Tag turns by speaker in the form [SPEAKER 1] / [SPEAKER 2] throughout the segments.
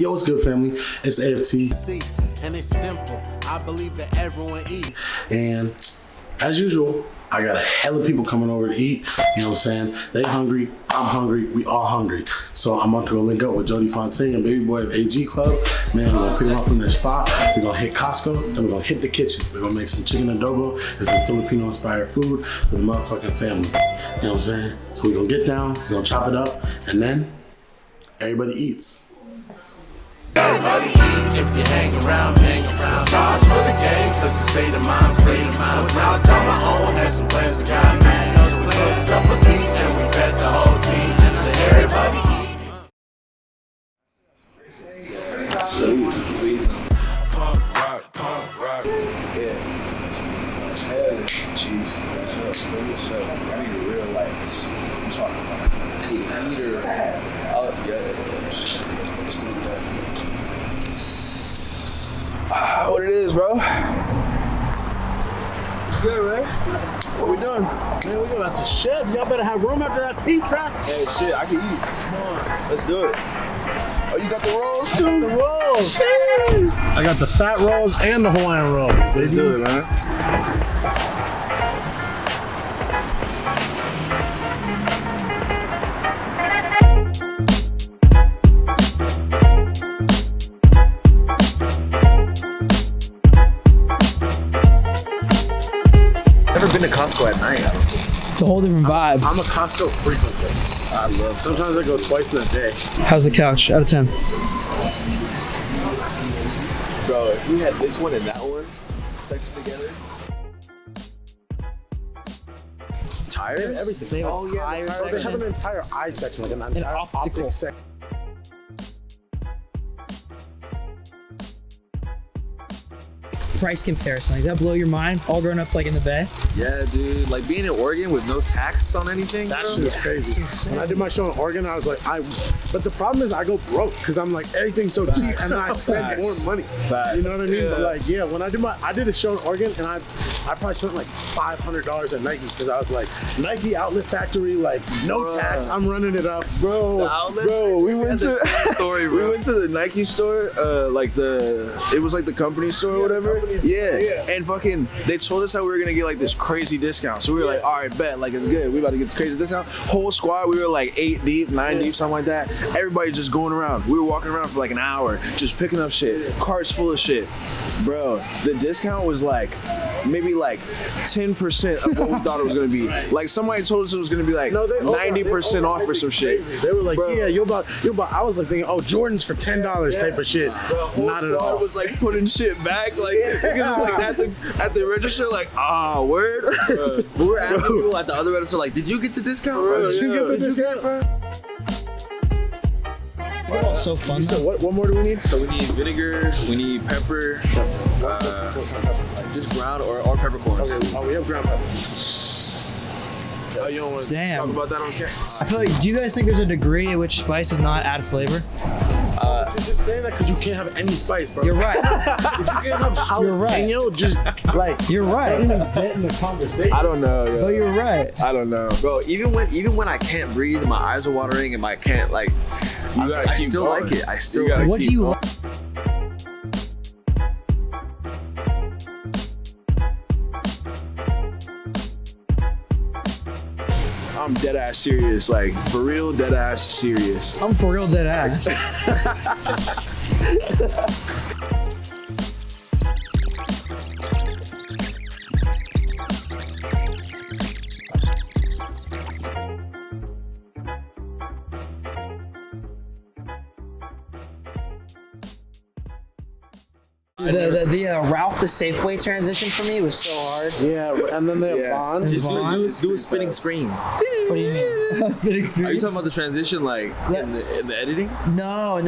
[SPEAKER 1] Yo, what's good, family? It's AFT.
[SPEAKER 2] And it's simple. I believe that everyone eat.
[SPEAKER 1] And as usual, I got a hell of people coming over to eat. You know what I'm saying? They hungry, I'm hungry, we all hungry. So I'm about to go link up with Jody, Fontaine, and Babyboy of AG Club. Man, we're gonna pick them up from their spot. We're gonna hit Costco, then we're gonna hit the kitchen. We're gonna make some chicken adobo and some Filipino-inspired food for the motherfucking family. You know what I'm saying? So we're gonna get down, we're gonna chop it up, and then everybody eats.
[SPEAKER 2] Everybody eat if you hang around. Charge for the game, cause it's state of mind. Was now done my own, had some plans to guide me. So we cooked up a piece and we fed the whole team. So everybody eat.
[SPEAKER 3] Season.
[SPEAKER 2] Pump rock.
[SPEAKER 3] Yeah. Hell, cheese. I need a real light. I'm talking about. I need a heater. Oh, yeah. Let's do that. What it is, bro? What's good, man? What we doing?
[SPEAKER 1] Man, we going out to chef. Y'all better have room after that pizza.
[SPEAKER 3] Hey, shit, I can eat. Come on. Let's do it. Oh, you got the rolls, too?
[SPEAKER 1] The rolls.
[SPEAKER 3] Jeez.
[SPEAKER 1] I got the fat rolls and the Hawaiian rolls.
[SPEAKER 3] Let's do it, man.
[SPEAKER 4] Never been to Costco at night.
[SPEAKER 5] It's a whole different vibe.
[SPEAKER 1] I'm a Costco frequenter. I love it. Sometimes I go twice in a day.
[SPEAKER 5] How's the couch? Out of 10.
[SPEAKER 3] Bro, if we had this one and that one sectioned together.
[SPEAKER 1] Tires? Everything.
[SPEAKER 5] Oh yeah,
[SPEAKER 1] Tire section. They have an entire eye section, like an entire
[SPEAKER 5] optical
[SPEAKER 1] section.
[SPEAKER 5] Price comparison. Does that blow your mind? All grown up like in the Bay?
[SPEAKER 4] Yeah, dude. Like being in Oregon with no tax on anything.
[SPEAKER 1] That shit is crazy. When I did my show in Oregon, I was like, but the problem is I go broke because I'm like, everything's so cheap and I spend more money. You know what I mean?
[SPEAKER 3] Yeah.
[SPEAKER 1] But like, yeah, when I did a show in Oregon and I probably spent like $500 at Nike because I was like, Nike Outlet Factory, like no tax, I'm running it up.
[SPEAKER 3] Bro, we went to we went to the Nike store, it was like the company store or whatever. Yeah, and fucking they told us that we were gonna get like this crazy discount. So we were like, all right, bet, like it's good. We about to get this crazy discount. Whole squad, we were like 8 deep, 9 deep, something like that. Everybody just going around. We were walking around for like an hour, just picking up shit. Carts full of shit. Bro, the discount was like maybe like 10% of what we thought it was gonna be. Like somebody told us it was gonna be like 90% off or some shit.
[SPEAKER 1] They were like,
[SPEAKER 3] Bro.
[SPEAKER 1] yeah, you're about. I was like thinking, oh, Jordan's for $10 type of shit. Not at all.
[SPEAKER 3] I was like putting shit back, like because it's like at the register, like word.
[SPEAKER 4] We were asking people at the other register, like, did you get the discount?
[SPEAKER 3] Bro, did you get the discount, bro?
[SPEAKER 5] So fun.
[SPEAKER 1] So what more do we need?
[SPEAKER 4] So we need vinegar, we need pepper, just ground or peppercorns.
[SPEAKER 1] Okay. Oh, we have ground pepper.
[SPEAKER 3] Oh, you don't want to
[SPEAKER 5] Damn.
[SPEAKER 3] talk about that on camera?
[SPEAKER 5] I feel like, do you guys think there's a degree at which spice does not add flavor?
[SPEAKER 1] You're just saying that because you can't have any spice, bro.
[SPEAKER 5] You're right.
[SPEAKER 1] If you can't have jalapeno,
[SPEAKER 5] You're right.
[SPEAKER 1] just like
[SPEAKER 5] You're right.
[SPEAKER 1] don't even get in the conversation.
[SPEAKER 3] I don't know, yo.
[SPEAKER 5] But you're right.
[SPEAKER 3] I don't know.
[SPEAKER 4] Bro, even when I can't breathe, my eyes are watering, and I can't like. I
[SPEAKER 3] keep
[SPEAKER 4] still
[SPEAKER 3] going.
[SPEAKER 4] like it. I still.
[SPEAKER 3] gotta
[SPEAKER 5] What do
[SPEAKER 3] keep
[SPEAKER 5] you
[SPEAKER 3] going.
[SPEAKER 5] like?
[SPEAKER 3] I'm dead ass serious, like for real, dead ass serious.
[SPEAKER 5] I'm for real dead ass. The Ralph to Safeway transition for me was so hard.
[SPEAKER 1] Yeah, and then they have bonds.
[SPEAKER 4] Just do a spinning screen.
[SPEAKER 5] What do you mean? Spinning screen?
[SPEAKER 4] Are you talking about the transition, like in the editing?
[SPEAKER 5] No.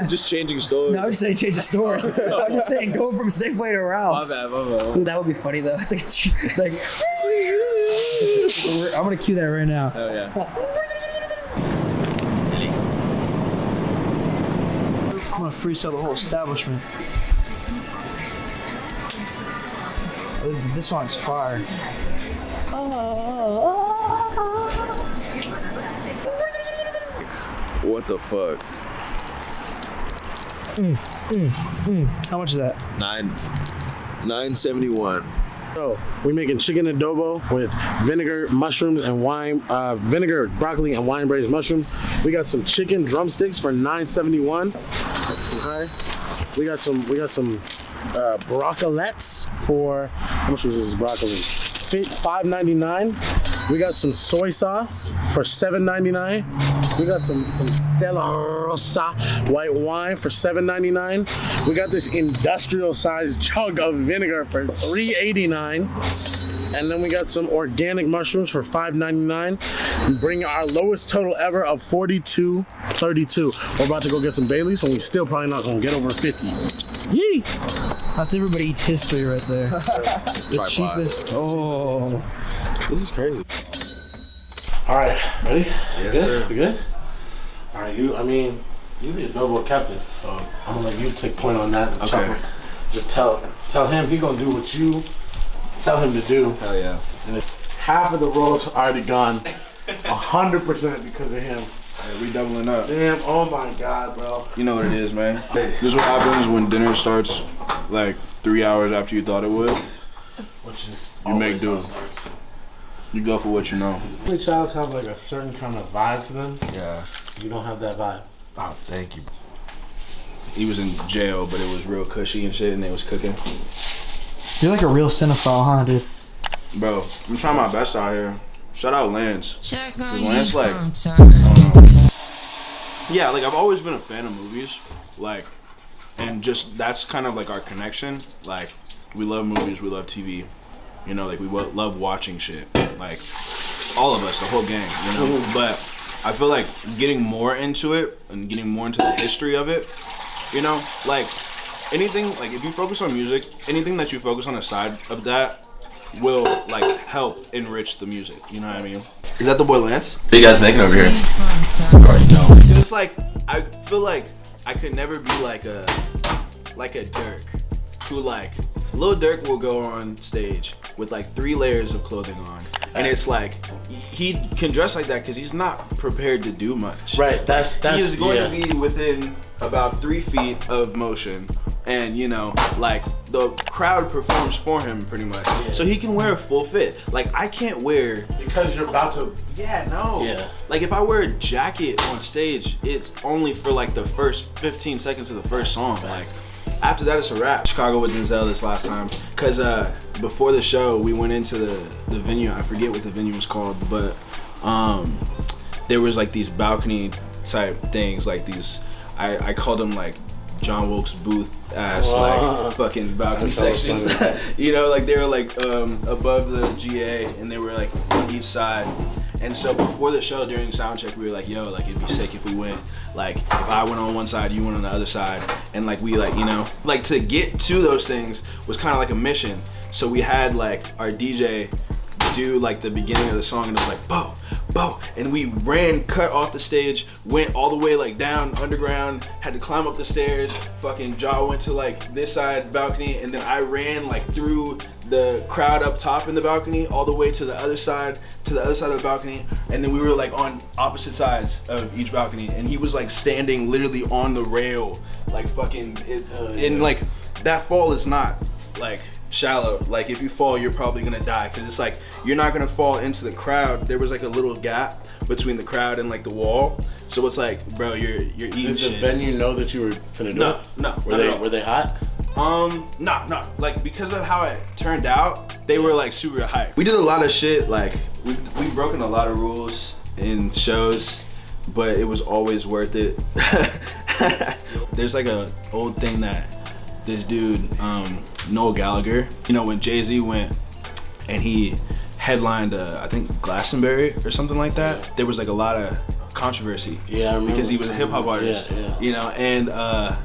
[SPEAKER 3] Just changing stores.
[SPEAKER 5] No, I was just saying change the stores. I was just saying going from Safeway to Ralph's.
[SPEAKER 4] My bad.
[SPEAKER 5] Ooh, that would be funny though. It's like I'm gonna cue that right now.
[SPEAKER 4] Oh yeah.
[SPEAKER 5] I'm gonna freestyle the whole establishment. This song's fire.
[SPEAKER 3] What the fuck?
[SPEAKER 5] How much is that?
[SPEAKER 4] $9.71.
[SPEAKER 1] So we making chicken adobo with vinegar, mushrooms, and wine. Vinegar, broccoli, and wine braised mushrooms. We got some chicken drumsticks for $9.71. Okay. We got some broccoliets for how much was this broccoli? $5.99. We got some soy sauce for $7.99. We got some Stella Rosa white wine for $7.99. We got this industrial sized jug of vinegar for $3.89. And then we got some organic mushrooms for $5.99. Bring our lowest total ever of $42.32. We're about to go get some Baileys, and we still probably not gonna get over 50. Yee!
[SPEAKER 5] That's everybody eats history right there. The cheapest. Oh.
[SPEAKER 1] This is crazy. All right, ready?
[SPEAKER 4] Yes,
[SPEAKER 1] good?
[SPEAKER 4] sir.
[SPEAKER 1] You good? All right, you the adobo captain, so I'm gonna let you take point on that. And
[SPEAKER 4] Okay.
[SPEAKER 1] Just tell him he gonna do what you tell him to do.
[SPEAKER 4] Hell yeah.
[SPEAKER 1] And if half of the roll's already gone, 100% because of him.
[SPEAKER 3] Hey, we doubling up.
[SPEAKER 1] Damn, oh my God, bro.
[SPEAKER 3] You know what it is, man. This is what happens when dinner starts like 3 hours after you thought it would.
[SPEAKER 1] Which is
[SPEAKER 3] You make
[SPEAKER 1] always
[SPEAKER 3] do.
[SPEAKER 1] how it starts.
[SPEAKER 3] You go for what you know.
[SPEAKER 1] Only childs have like a certain kind of vibe to them.
[SPEAKER 4] Yeah.
[SPEAKER 1] You don't have that vibe.
[SPEAKER 4] Oh, thank you.
[SPEAKER 3] He was in jail, but it was real cushy and shit, and they was cooking.
[SPEAKER 5] You're like a real cinephile, huh, dude?
[SPEAKER 3] Bro, I'm trying my best out here. Shout out Lance. Lance, like, yeah, like I've always been a fan of movies, like, and just that's kind of like our connection. Like, we love movies, we love TV, you know, like we love watching shit, like all of us, the whole gang, you know. But I feel like getting more into it and getting more into the history of it, you know, like anything, like if you focus on music, anything that you focus on aside of that will like help enrich the music, you know what I mean? Is that the boy Lance?
[SPEAKER 4] What are you guys making over here?
[SPEAKER 3] It's like I feel like I could never be like a Dirk, who like Lil Durk will go on stage with like 3 layers of clothing on, and it's like he can dress like that because he's not prepared to do much.
[SPEAKER 1] Right, that's
[SPEAKER 3] He is going
[SPEAKER 1] yeah.
[SPEAKER 3] to be within about 3 feet of motion, and you know, like the crowd performs for him pretty much, so he can wear a full fit. Like I can't wear.
[SPEAKER 1] Because you're about to.
[SPEAKER 3] Yeah, no.
[SPEAKER 1] Yeah.
[SPEAKER 3] Like if I wear a jacket on stage, it's only for like the first 15 seconds of the first song. Like after that, it's a wrap. Chicago with Denzel this last time, cause before the show we went into the venue. I forget what the venue was called, but there was like these balcony type things, like these. I called them like John Wilkes Booth ass like fucking balcony sections. You know, like they were like above the GA, and they were like on each side. And so before the show, during soundcheck, we were like, yo, like it'd be sick if we went, like if I went on one side, you went on the other side, and like we like, you know, like to get to those things was kind of like a mission. So we had like our DJ do like the beginning of the song, and it was like bo bo, and we cut off the stage, went all the way like down underground, had to climb up the stairs, fucking Jaw went to like this side balcony, and then I ran like through the crowd up top in the balcony all the way to the other side of the balcony, and then we were like on opposite sides of each balcony, and he was like standing literally on the rail, like fucking it, and like that fall is not like shallow. Like if you fall, you're probably gonna die, because it's like you're not gonna fall into the crowd. There was like a little gap between the crowd and like the wall, so it's like, bro, you're eating
[SPEAKER 1] Did the
[SPEAKER 3] shit.
[SPEAKER 1] venue know that you were finna do it?
[SPEAKER 3] No.
[SPEAKER 1] Were they hot?
[SPEAKER 3] No. Like because of how it turned out, they were like super hyped. We did a lot of shit. Like we've broken a lot of rules in shows, but it was always worth it. There's like a old thing that this dude, Noel Gallagher, you know, when Jay-Z went and he headlined, I think Glastonbury or something like that, there was like a lot of controversy.
[SPEAKER 1] Yeah, I remember.
[SPEAKER 3] Because he was a hip hop artist.
[SPEAKER 1] Yeah.
[SPEAKER 3] You know, and I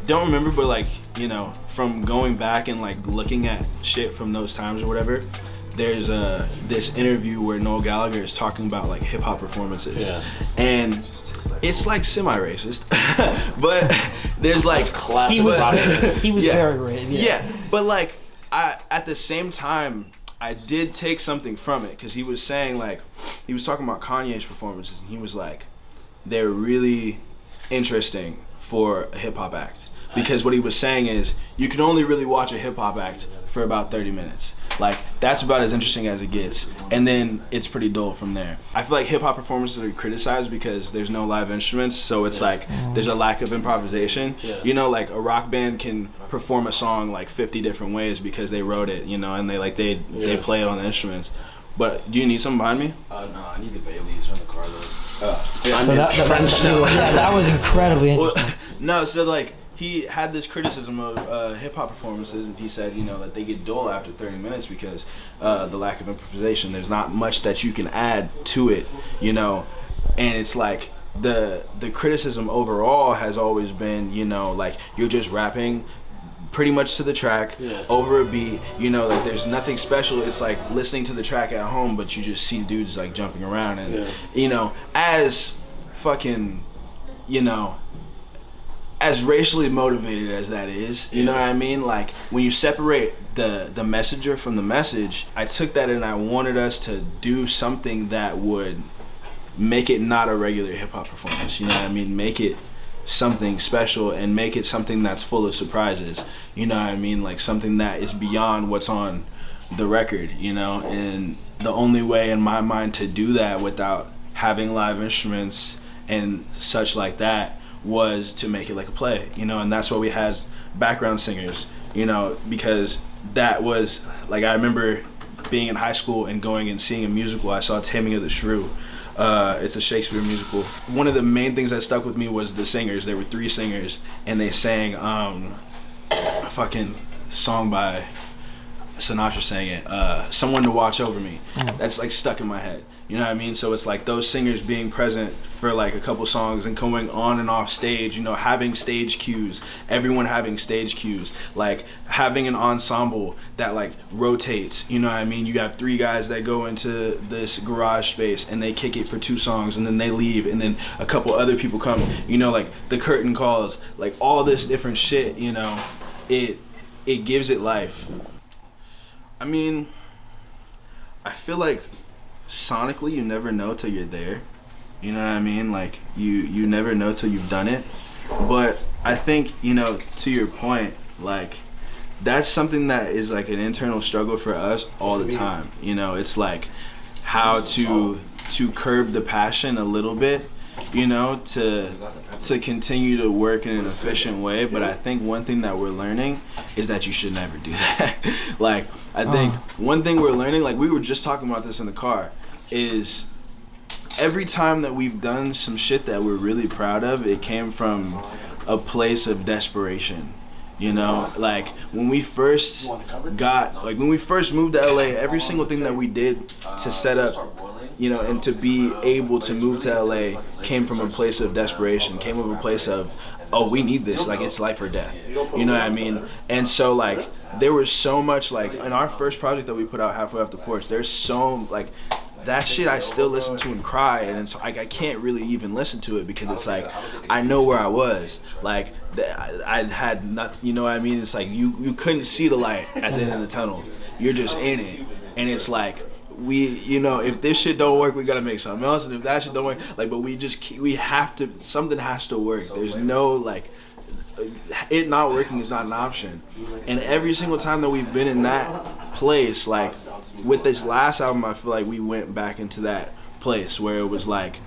[SPEAKER 3] don't remember, but like, you know, from going back and like looking at shit from those times or whatever, there's this interview where Noel Gallagher is talking about like hip hop performances.
[SPEAKER 1] Yeah.
[SPEAKER 3] And it's like semi-racist, but there's like
[SPEAKER 5] He was
[SPEAKER 3] Yeah.
[SPEAKER 5] very racist.
[SPEAKER 3] Yeah, but like at the same time, I did take something from it, because he was saying, like, he was talking about Kanye's performances, and he was like, they're really interesting for a hip hop act. Because what he was saying is, you can only really watch a hip hop act for about 30 minutes. Like, that's about as interesting as it gets. And then it's pretty dull from there. I feel like hip hop performances are criticized because there's no live instruments, so it's like, there's a lack of improvisation. You know, like a rock band can perform a song like 50 different ways because they wrote it, you know, and they play it on the instruments. But do you need something behind me?
[SPEAKER 4] No, I need the Baileys from the car though.
[SPEAKER 5] That was incredibly interesting.
[SPEAKER 3] No, so like, he had this criticism of hip-hop performances, and he said, you know, that they get dull after 30 minutes because the lack of improvisation. There's not much that you can add to it, you know, and it's like the criticism overall has always been, you know, like, you're just rapping pretty much to the track, over a beat, you know, like, there's nothing special. It's like listening to the track at home, but you just see dudes like jumping around, and you know, as fucking, you know, as racially motivated as that is, you know what I mean? Like, when you separate the messenger from the message, I took that and I wanted us to do something that would make it not a regular hip hop performance, you know what I mean? Make it something special and make it something that's full of surprises, you know what I mean? Like, something that is beyond what's on the record, you know? And the only way in my mind to do that without having live instruments and such like that was to make it like a play, you know, and that's why we had background singers, you know, because that was, like, I remember being in high school and going and seeing a musical. I saw Taming of the Shrew. It's a Shakespeare musical. One of the main things that stuck with me was the singers. There were 3 singers, and they sang a fucking song by Sinatra, sang it, Someone to Watch Over Me. That's like stuck in my head, you know what I mean? So it's like those singers being present for like a couple songs and going on and off stage, you know, having stage cues, everyone having stage cues, like having an ensemble that like rotates, you know what I mean? You have 3 guys that go into this garage space and they kick it for 2 songs and then they leave, and then a couple other people come, you know, like the curtain calls, like all this different shit, you know, it gives it life. I mean, I feel like sonically you never know till you're there. You know what I mean? Like, you never know till you've done it. But I think, you know, to your point, like, that's something that is like an internal struggle for us all the time. You know, it's like how to curb the passion a little bit, you know, to continue to work in an efficient way. But I think one thing that we're learning is that you should never do that. Like, I think one thing we're learning, like we were just talking about this in the car, is every time that we've done some shit that we're really proud of, it came from a place of desperation. You know, like when we first moved to LA, every single thing that we did to set up, you know, and to be able to move to LA came from a place of desperation, came from a place of, oh, we need this, like it's life or death. You know what I mean? And so like there was so much, like in our first project that we put out, Halfway Off the Porch, there's so like that shit I still listen to and cry, and it's like I can't really even listen to it because it's like I know where I was, like I had nothing, you know what I mean? It's like you couldn't see the light at the end of the tunnel, you're just in it, and it's like we, you know, if this shit don't work, we gotta make something else, and if that shit don't work, like, but we have to, something has to work. There's no like, it not working is not an option. And every single time that we've been in that place, like with this last album, I feel like we went back into that place where it was like,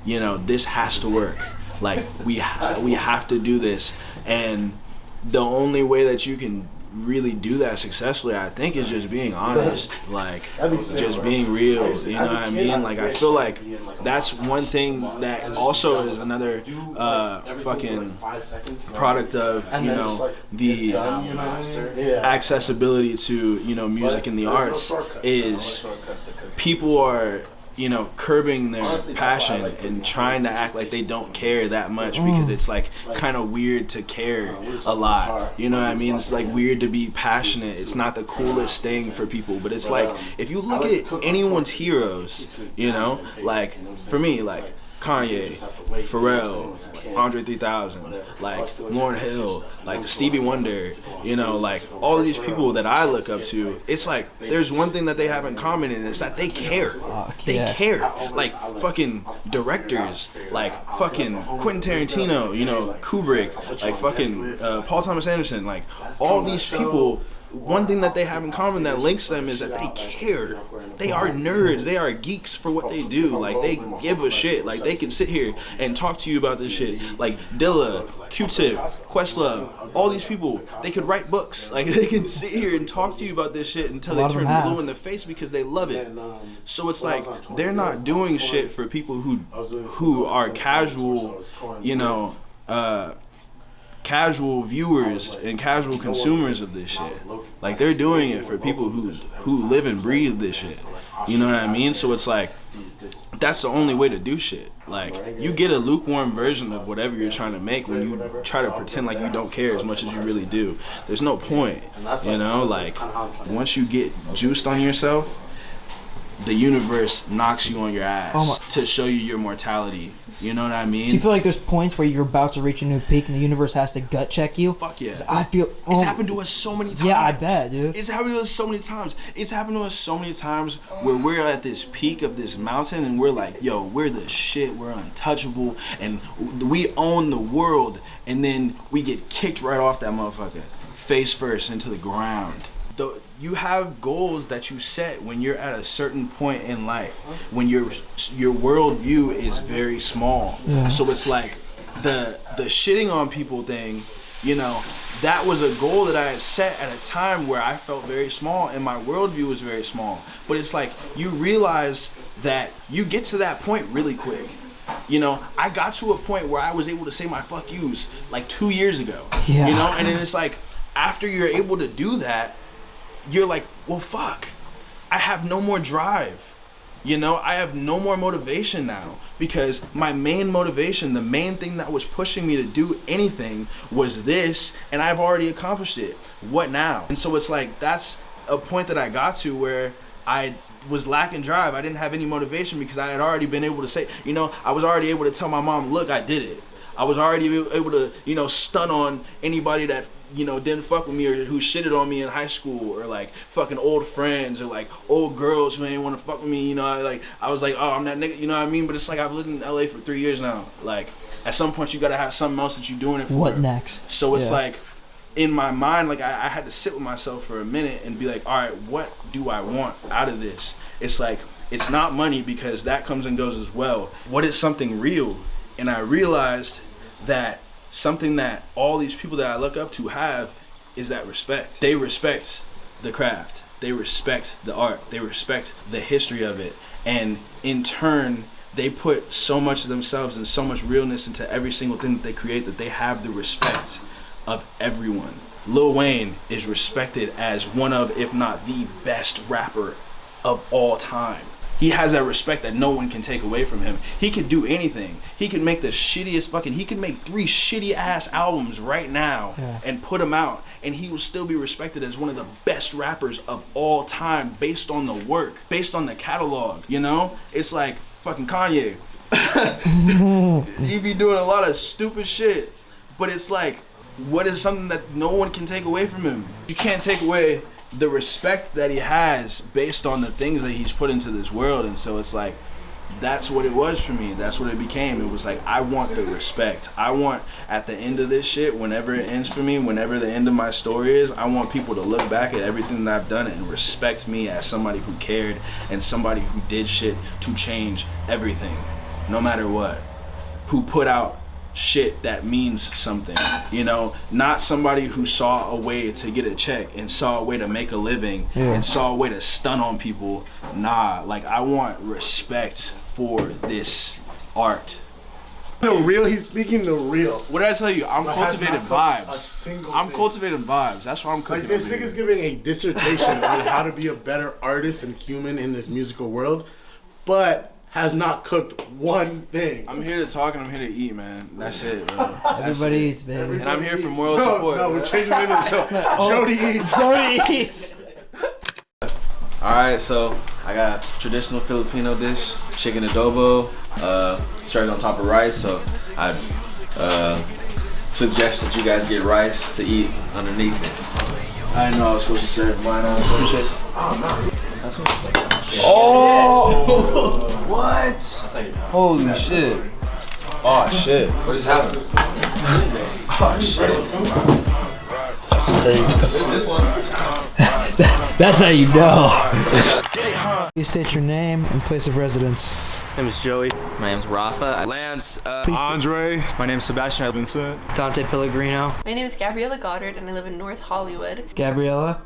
[SPEAKER 3] you know, this has to work. Like we have to do this, and the only way that you can really do that successfully, I think, is just being honest, like just being real, you know what I mean? Like I feel like that's one thing that also is another fucking product of, you know, the accessibility to, you know, music and the arts, is people are, you know, curbing their passion and trying to act like they don't care that much, because it's like kind of weird to care a lot, you know what I mean? It's like weird to be passionate. It's not the coolest thing for people, but it's like if you look at anyone's heroes, you know, like for me, like Kanye, Pharrell, Andre 3000, like Lauryn Hill, like Stevie Wonder, you know, like all of these people that I look up to, it's like there's one thing that they have in common, and it's that they care. They care. Like fucking directors, like fucking Quentin Tarantino, you know, Kubrick, like fucking Paul Thomas Anderson, like all these people. One thing that they have in common that links them is that they care. They are nerds. They are geeks for what they do. Like, they give a shit. Like, they can sit here and talk to you about this shit. Like, Dilla, Q-Tip, Questlove, all these people, they could write books. Like, they can sit here and talk to you about this shit until they turn blue in the face because they love it. So it's like, they're not doing shit for people who are casual, you know, casual viewers and casual consumers of this shit. Like, they're doing it for people who live and breathe this shit. You know what I mean? So it's like, that's the only way to do shit. Like, you get a lukewarm version of whatever you're trying to make when you try to pretend like you don't care as much as you really do. There's no point, you know? Like, once you get juiced on yourself, the universe knocks you on your ass to show you your mortality. You know what I mean?
[SPEAKER 5] Do you feel like there's points where you're about to reach a new peak and the universe has to gut check you?
[SPEAKER 3] Fuck yeah.
[SPEAKER 5] I feel
[SPEAKER 3] it's happened to us so many times.
[SPEAKER 5] Yeah, I bet, dude.
[SPEAKER 3] It's happened to us so many times. It's happened to us so many times where we're at this peak of this mountain and we're like, yo, we're the shit, we're untouchable, and we own the world, and then we get kicked right off that motherfucker, face first into the ground. You have goals that you set when you're at a certain point in life, when your worldview is very small. Yeah. So it's like the shitting on people thing, you know, that was a goal that I had set at a time where I felt very small and my worldview was very small. But it's like you realize that you get to that point really quick. You know, I got to a point where I was able to say my fuck yous like 2 years ago. Yeah. You know, and then it's like after you're able to do that, you're like, well, fuck, I have no more drive. You know, I have no more motivation now because my main motivation, the main thing that was pushing me to do anything was this, and I've already accomplished it. What now? And so it's like, that's a point that I got to where I was lacking drive. I didn't have any motivation because I had already been able to say, you know, I was already able to tell my mom, look, I did it. I was already able to, you know, stun on anybody that, you know, didn't fuck with me or who shitted on me in high school, or like fucking old friends or like old girls who ain't want to fuck with me, you know. I was like, oh, I'm that nigga, you know what I mean? But it's like I've lived in LA for 3 years now. Like at some point you gotta have something else that you're doing it for.
[SPEAKER 5] What next?
[SPEAKER 3] So it's like in my mind, like I had to sit with myself for a minute and be like, all right, what do I want out of this? It's like, it's not money because that comes and goes as well. What is something real? And I realized that something that all these people that I look up to have is that respect. They respect the craft. They respect the art. They respect the history of it. And in turn, they put so much of themselves and so much realness into every single thing that they create that they have the respect of everyone. Lil Wayne is respected as one of, if not the best rapper of all time. He has that respect that no one can take away from him. He can do anything. He can make the shittiest fucking, he can make 3 shitty ass albums right now and put them out, and he will still be respected as one of the best rappers of all time based on the work, based on the catalog, you know? It's like fucking Kanye. He be doing a lot of stupid shit, but it's like, what is something that no one can take away from him? You can't take away the respect that he has based on the things that he's put into this world. And so it's like, that's what it was for me. That's what it became. It was like, I want the respect. I want, at the end of this shit, whenever it ends for me, whenever the end of my story is, I want people to look back at everything that I've done and respect me as somebody who cared and somebody who did shit to change everything, no matter what, who put out shit that means something, you know, not somebody who saw a way to get a check and saw a way to make a living and saw a way to stun on people. Nah, like I want respect for this art.
[SPEAKER 1] The real, he's speaking the real.
[SPEAKER 3] What did I tell you? I'm cultivating vibes. I'm cultivating vibes. That's why I'm cooking.
[SPEAKER 1] Like this nigga's giving a dissertation on how to be a better artist and human in this musical world, but has not cooked one thing.
[SPEAKER 3] I'm here to talk and I'm here to eat, man. That's it, bro.
[SPEAKER 5] Everybody eats, baby.
[SPEAKER 3] And I'm here for moral support.
[SPEAKER 1] No, we're changing the name of the show. Jody eats.
[SPEAKER 5] Jody eats.
[SPEAKER 3] All right, so
[SPEAKER 4] I got traditional Filipino dish, chicken adobo, served on top of rice. So I suggest that you guys get rice to eat underneath it.
[SPEAKER 3] I didn't know I was supposed to serve mine on. Appreciate it.
[SPEAKER 6] Oh! What? Holy shit. Oh shit.
[SPEAKER 4] What just happened?
[SPEAKER 6] Oh shit.
[SPEAKER 4] This one.
[SPEAKER 5] That's how you know. Please state your name and place of residence.
[SPEAKER 7] My name is Joey.
[SPEAKER 8] My name's Rafa.
[SPEAKER 7] Lance.
[SPEAKER 6] Andre.
[SPEAKER 7] My name's Sebastian. Vincent.
[SPEAKER 5] Dante Pellegrino.
[SPEAKER 9] My name is Gabriella Goddard and I live in North Hollywood.
[SPEAKER 5] Gabriella,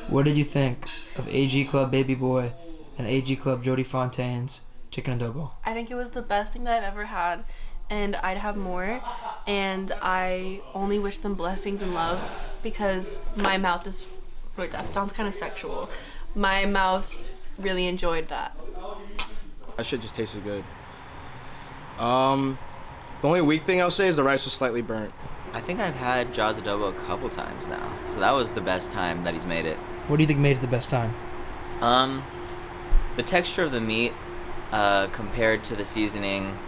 [SPEAKER 5] what did you think of AG Club Babyboy and AG Club Jody Fontaine's chicken adobo?
[SPEAKER 9] I think it was the best thing that I've ever had and I'd have more, and I only wish them blessings and love because my mouth is, wait, that sounds kind of sexual. My mouth really enjoyed that.
[SPEAKER 10] That shit just tasted good. The only weak thing I'll say is the rice was slightly burnt.
[SPEAKER 8] I think I've had Jaws adobo a couple times now, so that was the best time that he's made it.
[SPEAKER 5] What do you think made it the best time?
[SPEAKER 8] The texture of the meat compared to the seasoning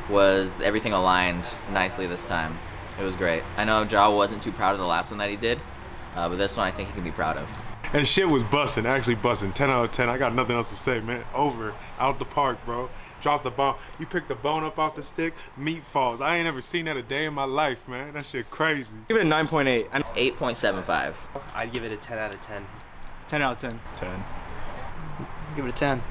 [SPEAKER 8] was everything aligned nicely this time. It was great. I know Ja wasn't too proud of the last one that he did, but this one I think he can be proud of.
[SPEAKER 6] And shit was busting, actually busting. 10 out of 10. I got nothing else to say, man. Over, out the park, bro. Drop the bone. You pick the bone up off the stick, meat falls. I ain't ever seen that a day in my life, man. That shit crazy.
[SPEAKER 10] Give it a 9.8.
[SPEAKER 8] 8.75.
[SPEAKER 7] I'd give it a 10 out of 10. 10 out of 10.
[SPEAKER 6] 10.
[SPEAKER 5] Give it a 10.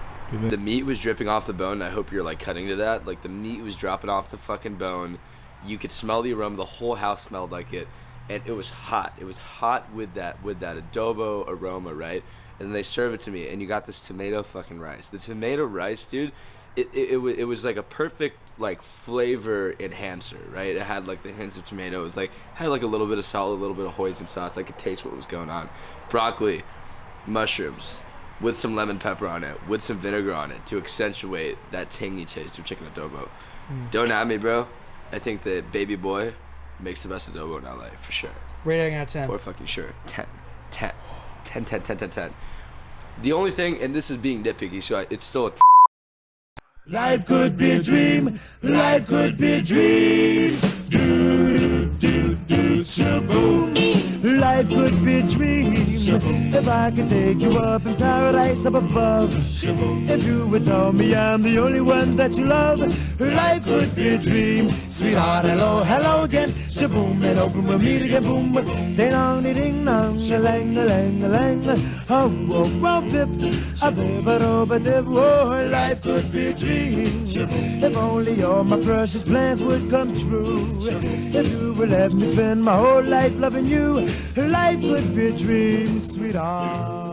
[SPEAKER 11] The meat was dripping off the bone. I hope you're like cutting to that. Like the meat was dropping off the fucking bone. You could smell the aroma. The whole house smelled like it, and it was hot. It was hot with that adobo aroma, right? And they serve it to me, and you got this tomato fucking rice. The tomato rice, dude, it was like a perfect like flavor enhancer, right? It had like the hints of tomato. It was like had like a little bit of salt, a little bit of hoisin sauce. I could taste what was going on. Broccoli, mushrooms, with some lemon pepper on it, with some vinegar on it to accentuate that tangy taste of chicken adobo. Don't at me, bro. I think that Babyboy makes the best adobo in LA, for sure.
[SPEAKER 5] Rating out of 10.
[SPEAKER 11] For fucking sure. 10. The only thing, and this is being nitpicky, so it's still a
[SPEAKER 2] Life could be a dream. Life could be a dream. Shaboom. Life could be a dream. If I could take you up in paradise up above. If you would tell me I'm the only one that you love. Life could be a dream. Sweetheart, hello, hello again. Shaboom, and open we'll meet again. Boom, ding dong, ding dong, a lang, a lang, a lang. Oh, oh, oh, bip, a bip, a dip. Oh, life could be a dream. If only all my precious plans would come true. If you would let me spend my whole life loving you, life could be a dream, sweetheart.